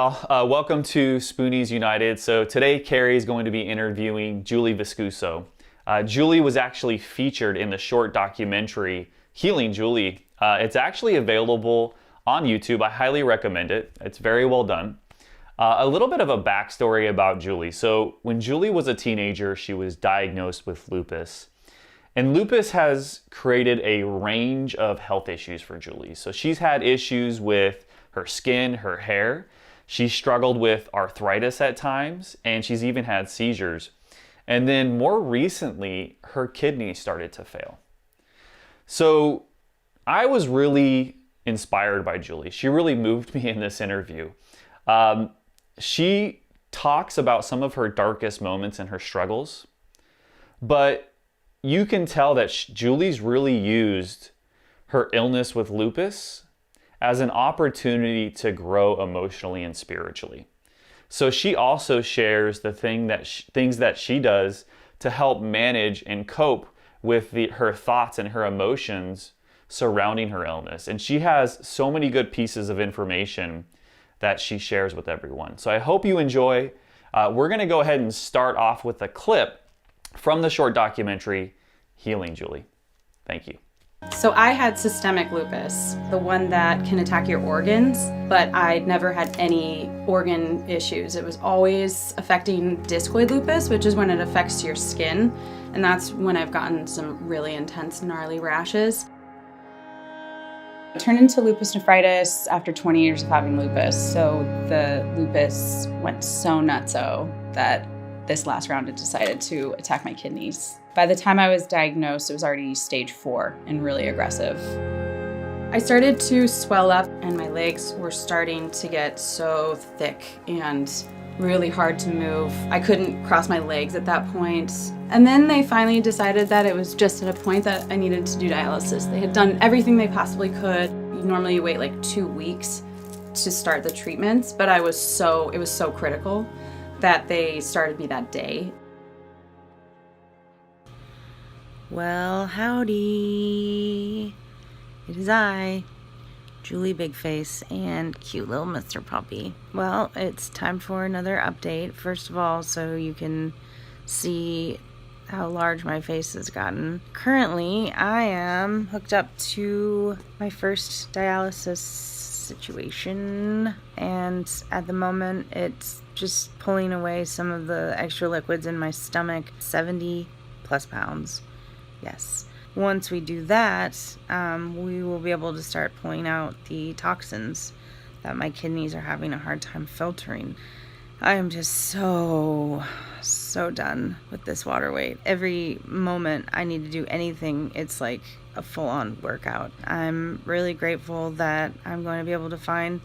y'all. Welcome to Spoonies United. So today Carrie is going to be interviewing Julie Viscuso. Julie was actually featured in the short documentary Healing Julie. It's actually available on YouTube. I highly recommend it. It's very well done. A little bit of a backstory about Julie. So when Julie was a teenager, she was diagnosed with lupus. And lupus has created a range of health issues for Julie. So she's had issues with her skin, her hair. She's struggled with arthritis at times, and she's even had seizures. And then more recently, her kidneys started to fail. So I was really inspired by Julie. She really moved me in this interview. She talks about some of her darkest moments and her struggles, but you can tell that Julie's really used her illness with lupus as an opportunity to grow emotionally and spiritually. So she also shares the things that she does to help manage and cope with her thoughts and her emotions surrounding her illness. And she has so many good pieces of information that she shares with everyone. So I hope you enjoy. We're gonna go ahead and start off with a clip from the short documentary, Healing Julie. Thank you. So I had systemic lupus, the one that can attack your organs, but I'd never had any organ issues. It was always affecting discoid lupus, which is when it affects your skin, and that's when I've gotten some really intense, gnarly rashes. I turned into lupus nephritis after 20 years of having lupus, so the lupus went so nutso that this last round it decided to attack my kidneys. By the time I was diagnosed, it was already stage 4 and really aggressive. I started to swell up and my legs were starting to get so thick and really hard to move. I couldn't cross my legs at that point. And then they finally decided that it was just at a point that I needed to do dialysis. They had done everything they possibly could. Normally you wait like 2 weeks to start the treatments, but it was so critical that they started me that day. Well, howdy. It is I, Julie Bigface, and cute little Mr. Puppy. Well, it's time for another update. First of all, so you can see how large my face has gotten. Currently, I am hooked up to my first dialysis situation, and at the moment, it's just pulling away some of the extra liquids in my stomach, 70 plus pounds. Yes. Once we do that, we will be able to start pulling out the toxins that my kidneys are having a hard time filtering. I am just so done with this water weight. Every moment I need to do anything, it's like a full-on workout. I'm really grateful that I'm going to be able to find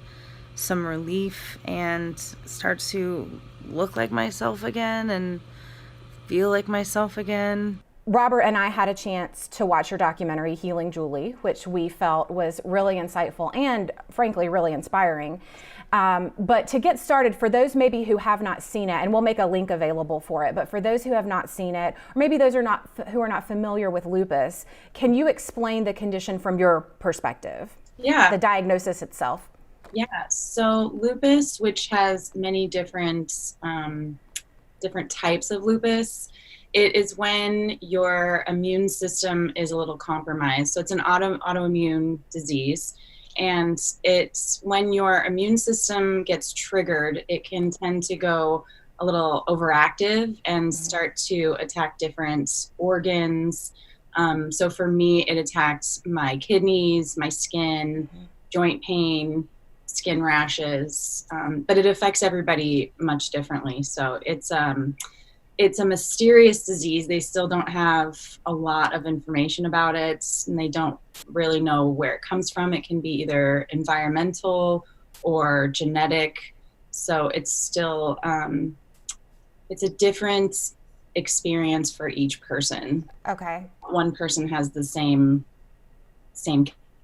some relief and start to look like myself again and feel like myself again. Robert and I had a chance to watch your documentary, Healing Julie, which we felt was really insightful and frankly, really inspiring. But to get started, for those maybe who have not seen it, and we'll make a link available for it, but for those who have not seen it, or maybe those who are not familiar with lupus, can you explain the condition from your perspective? Yeah. The diagnosis itself. Yeah, so lupus, which has many different types of lupus, it is when your immune system is a little compromised. So it's an autoimmune disease. And it's when your immune system gets triggered, it can tend to go a little overactive and start to attack different organs. So for me, it attacked my kidneys, my skin, joint pain, skin rashes, but it affects everybody much differently. So it's a mysterious disease. They still don't have a lot of information about it, and they don't really know where it comes from. It can be either environmental or genetic. So it's still, it's a different experience for each person. Okay. One person has the same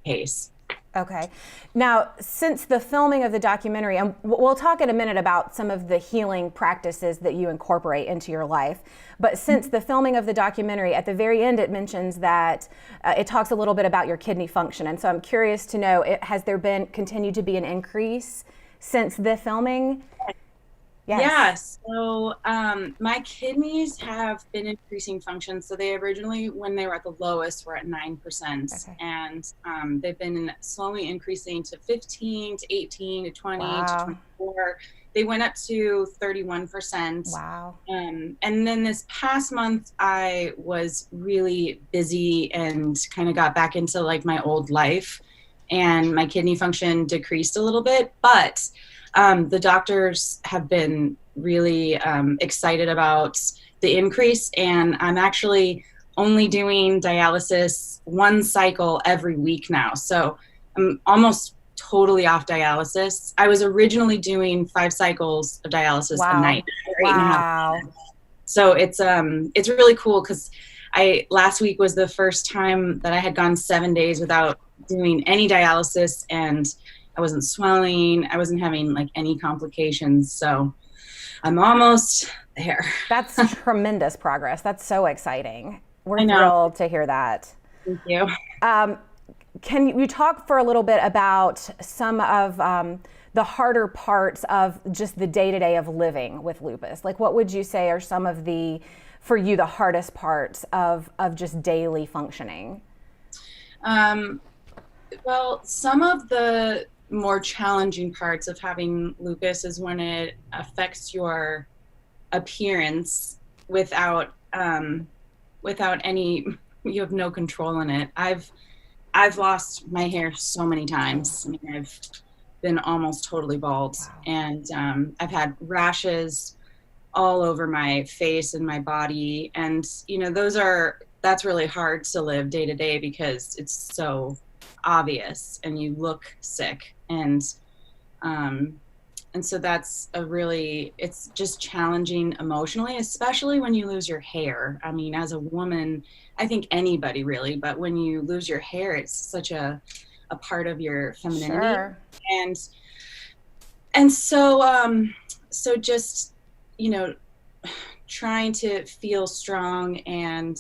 case. Okay. Now, since the filming of the documentary, and we'll talk in a minute about some of the healing practices that you incorporate into your life, but since the filming of the documentary, at the very end, it mentions that it talks a little bit about your kidney function. And so I'm curious to know, has there continued to be an increase since the filming? Yes. Yeah, so my kidneys have been increasing function. So they originally, when they were at the lowest, were at 9%. Okay. And they've been slowly increasing to 15, to 18, to 20, Wow. to 24. They went up to 31%. Wow. And then this past month, I was really busy and kind of got back into like my old life. And my kidney function decreased a little bit. But the doctors have been really excited about the increase, and I'm actually only doing dialysis one cycle every week now. So I'm almost totally off dialysis. I was originally doing 5 cycles of dialysis a night. For 8.5 Wow. So it's really cool because last week was the first time that I had gone 7 days without doing any dialysis, and I wasn't swelling. I wasn't having like any complications. So I'm almost there. That's tremendous progress. That's so exciting. We're I know. thrilled to hear that. Thank you. Can you talk for a little bit about some of the harder parts of just the day-to-day of living with lupus? Like, what would you say are some of for you, the hardest parts of just daily functioning? Well, some of the more challenging parts of having lupus is when it affects your appearance without any, you have no control in it. I've lost my hair so many times. I mean, I've been almost totally bald. Wow. And I've had rashes all over my face and my body. And, that's really hard to live day to day because it's so obvious and you look sick. And so that's it's just challenging emotionally, especially when you lose your hair. I mean, as a woman, I think anybody really, but when you lose your hair, it's such a part of your femininity. Sure. And so just, trying to feel strong and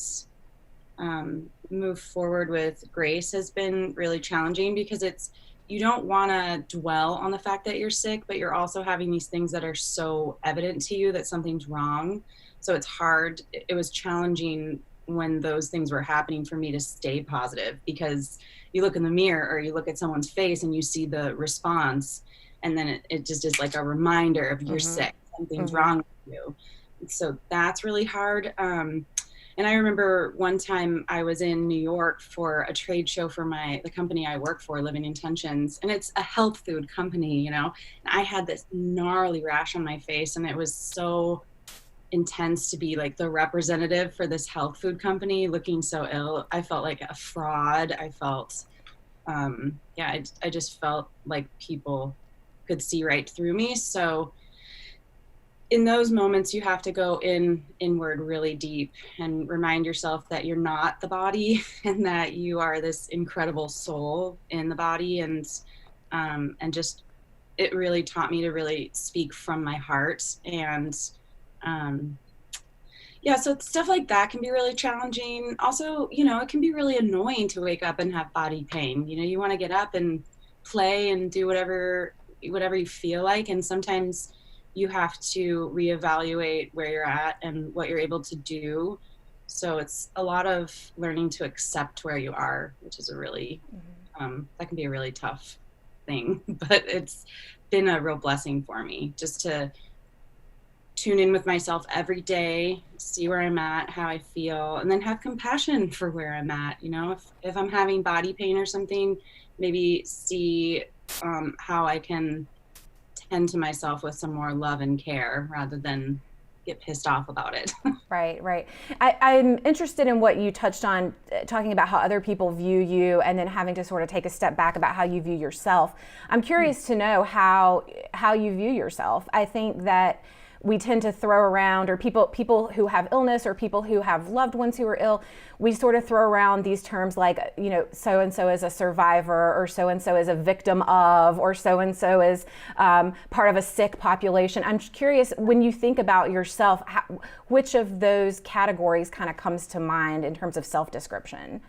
move forward with grace has been really challenging because you don't want to dwell on the fact that you're sick, but you're also having these things that are so evident to you that something's wrong. So it's hard. It was challenging when those things were happening for me to stay positive, because you look in the mirror or you look at someone's face and you see the response, and then it just is like a reminder of you're sick, something's wrong with you. So that's really hard. And I remember one time I was in New York for a trade show for the company I work for, Living Intentions, and it's a health food company, and I had this gnarly rash on my face, and it was so intense to be like the representative for this health food company looking so ill. I felt like a fraud. I felt, I just felt like people could see right through me. So in those moments, you have to go inward really deep and remind yourself that you're not the body and that you are this incredible soul in the body. And just, it really taught me to really speak from my heart. And so stuff like that can be really challenging. Also, it can be really annoying to wake up and have body pain. You want to get up and play and do whatever you feel like. And sometimes you have to reevaluate where you're at and what you're able to do. So it's a lot of learning to accept where you are, which is a really, that can be a really tough thing, but it's been a real blessing for me just to tune in with myself every day, see where I'm at, how I feel, and then have compassion for where I'm at. If I'm having body pain or something, maybe see how I can tend to myself with some more love and care rather than get pissed off about it. Right. I'm interested in what you touched on, talking about how other people view you and then having to sort of take a step back about how you view yourself. I'm curious to know how you view yourself. I think that we tend to throw around, or people who have illness or people who have loved ones who are ill, we sort of throw around these terms like, so-and-so is a survivor, or so-and-so is a victim of, or so-and-so is part of a sick population. I'm curious, when you think about yourself, which of those categories kind of comes to mind in terms of self-description?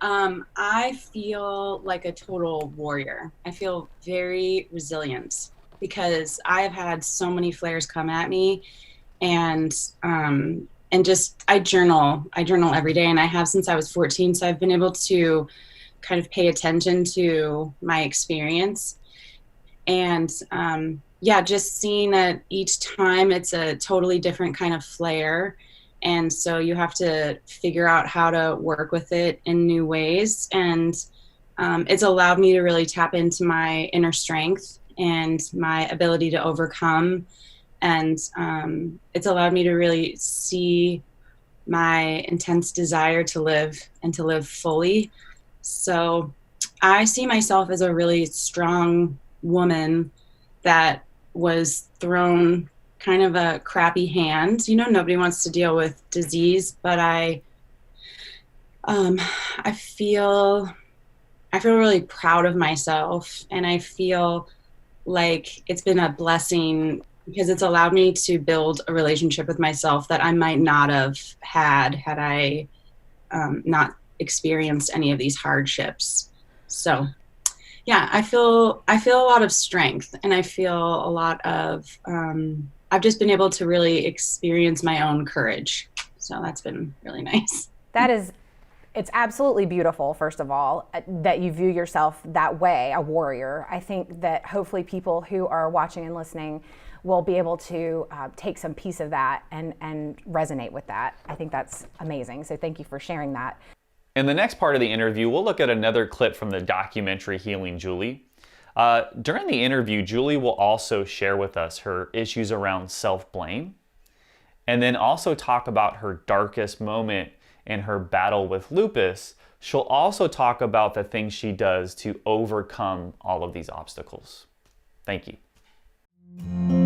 I feel like a total warrior. I feel very resilient. because I've had so many flares come at me, and just I journal every day, and I have since I was 14, so I've been able to kind of pay attention to my experience. And yeah, just seeing that each time it's a totally different kind of flare, and so you have to figure out how to work with it in new ways. And it's allowed me to really tap into my inner strength and my ability to overcome. And it's allowed me to really see my intense desire to live and to live fully. So I see myself as a really strong woman that was thrown kind of a crappy hand. You know, nobody wants to deal with disease, but I feel really proud of myself, and I feel like it's been a blessing because it's allowed me to build a relationship with myself that I might not have had I not experienced any of these hardships. So yeah, I feel a lot of strength, and I feel a lot of I've just been able to really experience my own courage. So that's been really nice. It's absolutely beautiful, first of all, that you view yourself that way, a warrior. I think that hopefully people who are watching and listening will be able to take some piece of that and resonate with that. I think that's amazing. So thank you for sharing that. In the next part of the interview, we'll look at another clip from the documentary Healing Julie. During the interview, Julie will also share with us her issues around self-blame, and then also talk about her darkest moment in her battle with lupus. She'll also talk about the things she does to overcome all of these obstacles. Thank you.